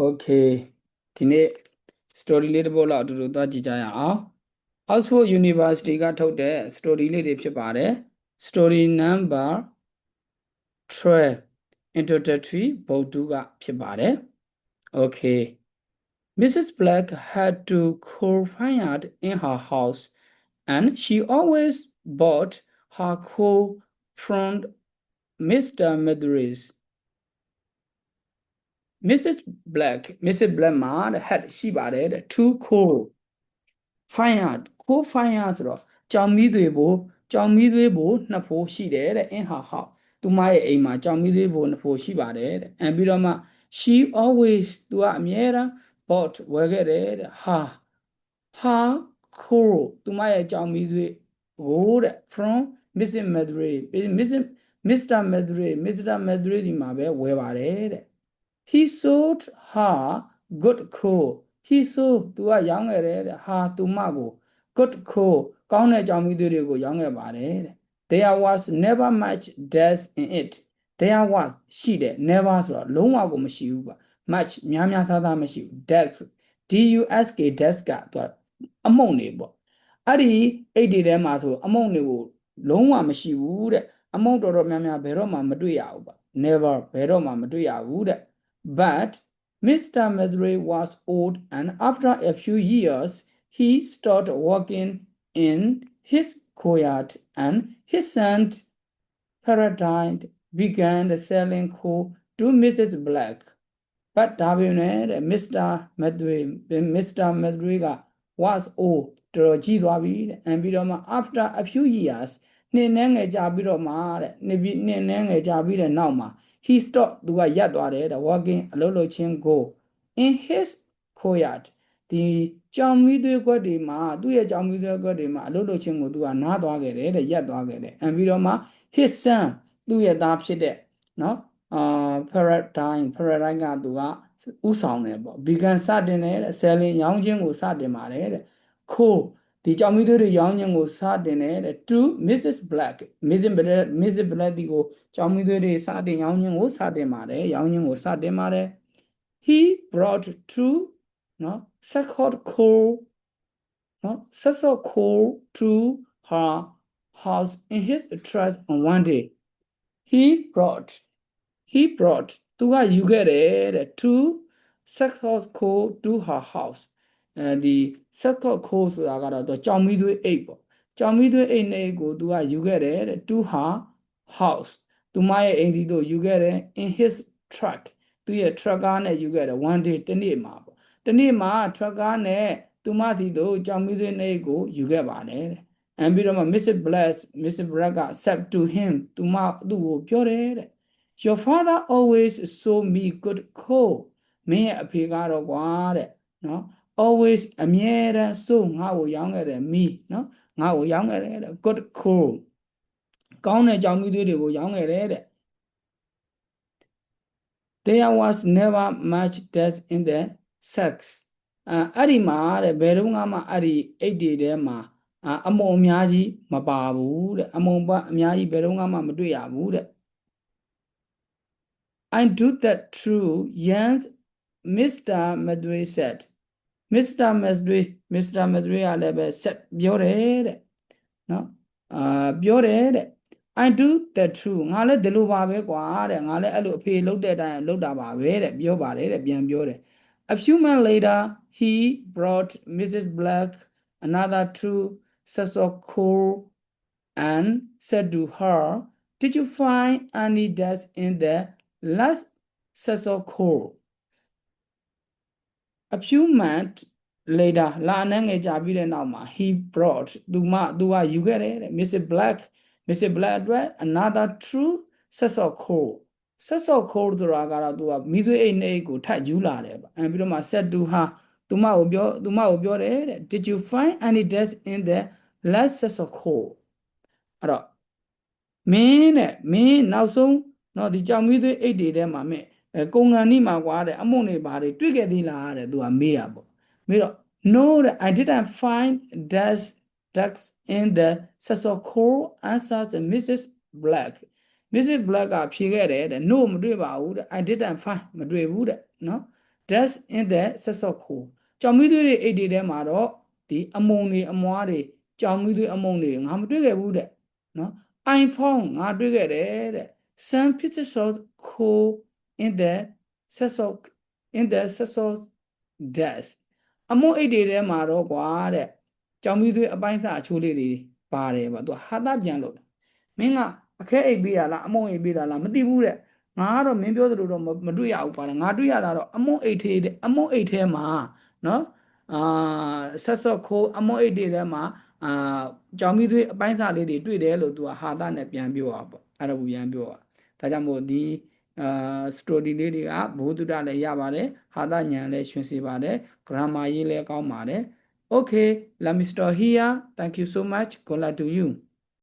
Okay ဒီနေ့ story လေးတစ်ပုဒ်လောက်အတူတူသွားကြည့်ကြရအောင် Oxford University ကထုတ်တဲ့ story လေးတွေဖြစ်ပါတယ် story number 12 introductory ဘုတ်တူကဖြစ်ပါတယ် Okay Mrs. Black had to coal fired in her house and she always bought her coal from Mr. Medris Mrs. Black မှာ had ရှိပါတယ်တဲ့ to coal fired coal fire ဆိုတော့ကြောင်မီးသွေးဖို့နှစ်ဖို့ရှိတယ်တဲ့ in her house သူမရဲ့အိမ်မှာကြောင်မီးသွေးဖို့နှစ်ဖို့ရှိပါတယ်တဲ့ and ပြီးတော့မှ she always သူကအမြဲတမ်း bought ဝယ်ခဲ့တယ်တဲ့ her coal သူမရဲ့ကြောင်မီးသွေးကိုတဲ့ from Mr. Medris ဒီမှာပဲဝယ်ပါတယ်တဲ့He sold her good coal. He sold သူကရောင်းခဲ့တယ်တဲ့ her သူမကို good coal ကောင်းတဲ့ကြောင်မီးသွေးတွေကိုရောင်းခဲ့ပါတယ်တဲ့ There was never much dust in it. There was ရှိတယ် never ဆိုတော့လုံးဝကိုမရှိဘူးပါ much များများစားစားမရှိဘူး dust D-U-S-K dust ကသူကအမုန့်တွေပေါ့အဲ့ဒီအိတ်တွေထဲမှာဆိုအမုန့်တွေကိုလုံးဝမရှိဘူးတဲ့အမုန့်တော်တော်များများဘယ်တော့မှမတွေ့ရဘူးပါ never ဘယ်တော့မှမတွေ့ရဘူးတဲ့But Mr. Medris was old, and after a few years, he stopped working in his courtyard, and his son Paradise began selling coal to Mrs. Black. But Mr. Medris was old, and after a few years, he stopped သူကရပ်သွားတယ်တဲ့ walking အလုပ်လုပ်ခြင်းကို in his courtyard ဒီကြောင်မီးသွေးကွက်တွေမှာသူ့ရဲ့ကြောင်မီးသွေးကွက်တွေမှာအလုပ်လုပ်ခြင်းကိုသူကနားသွားခဲ့တယ်တဲ့ရပ်သွားခဲ့တယ် and ပြီးတော့မှ his son သူ့ရဲ့သားဖြစ်တဲ့နော် Paradise ကသူကဥဆောင်တယ်ပေါ့ began စတင်တယ်တဲ့ selling ရောင်းခြင်းကိုစတင်ပါတယ်တဲ့ coal ဒီကြောင်မီးသွေးတွေရောင်းခြင်းကိုစတင်တယ်တဲ့ to Mrs. Black Mrs. Black ဒီကိုကြောင်မီးသွေးတွေစတင်ရောင်းခြင်းကိုစတင်ပါတယ်ရောင်းခြင်းကိုစတင်ပါတယ် he brought two နော် sacks coal နော် sacks coal to her house in his truck on one day he brought သူကယူခဲ့တယ်တဲ့ two sacks coal to her house ဒီ sacks coal ဆိုတာကတော့ကြောင်မီးသွေးအိတ်ပေါ့ကြောင်မီးသွေးအိတ်နဲ့ကိုသူကယူခဲ့တယ်တဲ့ to her house သူမရဲ့အိမ်ဒီတို့ယူခဲ့တယ် in his truck သူရဲ့ truck ကားနဲ့ယူခဲ့တယ် one day တနေ့မှာပေါ့တနေ့မှာ truck ကားနဲ့သူမစီတို့ကြောင်မီးသွေးနဲ့ကိုယူခဲ့ပါတယ်တဲ့ and ပြီးတော့မှ Mrs. Black က said to him သူ့ကိုပြောတယ်တဲ့ your father always sold me good coal မင်းရဲ့အဖေကတော့ကွာတဲ့နော် always အမြဲတမ်း so ငါ့ကိုရောင်းခဲ့တယ် me နော်ငါ့ကိုရောင်းခဲ့တယ်တဲ့ good coal ကောင်းတဲ့ကြောင်မီးသွေးတွေကိုရောင်းခဲ့တယ်တဲ့ There was never much dust in the sacks အဲ့ဒီမှာတဲ့ဘယ်တော့မှအဲ့ဒီအိတ်တွေထဲမှာအမုံအများကြီးမပါဘူးတဲ့အမုံအများကြီးဘယ်တော့မှမတွေ့ရဘူးတဲ့ I do that true young Mr. Medris said Mr. Medris ကလည်းပဲဆက်ပြောတယ်တဲ့နော်ပြောတယ်တဲ့ I do that true ငါလည်းဒီလိုပါပဲကွာတဲ့ငါလည်းအဲ့လိုအဖေလုပ်တဲ့အတိုင်းလုပ်တာပါပဲတဲ့ပြောပါတယ်တဲ့ပြန်ပြောတယ် A few months later he brought Mrs. Black another two sacks of coal and said to her did you find any dust in the last sack of coal A few months later လာအနည်းငယ်ကြာပြီးတဲ့နောက်မှာ he brought သူကယူခဲ့တယ်တဲ့ Mrs. Black အတွက် another true sacks of coal ဆိုတာကတော့သူကမီးသွေးအိတ်နဲ့အိတ်ကိုထပ်ယူလာတယ်ပေါ့အဲပြီးတော့မှ said to her သူမကိုပြောတယ်တဲ့ did you find any dust in the last sacks of coal အဲ့တော့မင်းနောက်ဆုံးနော်ဒီကြောင်မီးသွေးအိတ်တွေထဲမှာမင်းကုန်ကန်နီးမှာကွာတဲ့အမုံတွေပါတယ်တွေ့ခဲ့သေးလားတဲ့သူကမေးရပေါ့မေးတော့ no I didn't find dust in the sacks of coal answered Mrs. Black ကဖြေခဲ့တယ်တဲ့ no မတွေ့ပါဘူးတဲ့ I didn't find မတွေ့ဘူးတဲ့နော် dust in the ဆက်စော့ခိုကြောင်မီးသွေးတွေအိတ်တွေထဲမှာတော့ဒီအမုံတွေအမွားတွေကြောင်မီးသွေးအမုံတွေငါမတွေ့ခဲ့ဘူးတဲ့နော် I found ငါတွေ့ခဲ့တယ်တဲ့ some pieces of coal in the ဆက်စော့ dust အမုံအိတ်တွေထဲမှာတော့ကွာတဲ့ကြောင်မီးသွေးအပိုင်းစားအချိုးလေးတွေပါတယ်ပေါ့သူဟာတာပြန်လို့မင်းကအခဲအိတ်ပေးရလားအမုံအိတ်ပေးတာလားမသိဘူးတဲ့ငါကတော့မင်းပြောသလိုတော့မတွေ့ရဘူးကွာငါတွေ့ရတာတော့အမုံအိတ်ထဲမှာနော်ဆက်စော့ခိုးအမုံအိတ်တွေထဲမှာကြောင်မီးသွေးအပိုင်းစားလေးတွေတွေ့တယ်လို့သူကဟာတာနဲ့ပြန်ပြောတာပေါ့အဲ့ဒါကိုပြန်ပြောတာဒါကြောင့်မို့ဒီစတိုရီလေးတွေကဘုဒ္ဓလည်းရပါတယ်ဟာတာဉာဏ်လည်းရှင်စေပါတယ် grammar ရေးလည်းကောင်းပါတယ် okay let me stop here thank you so much good luck to you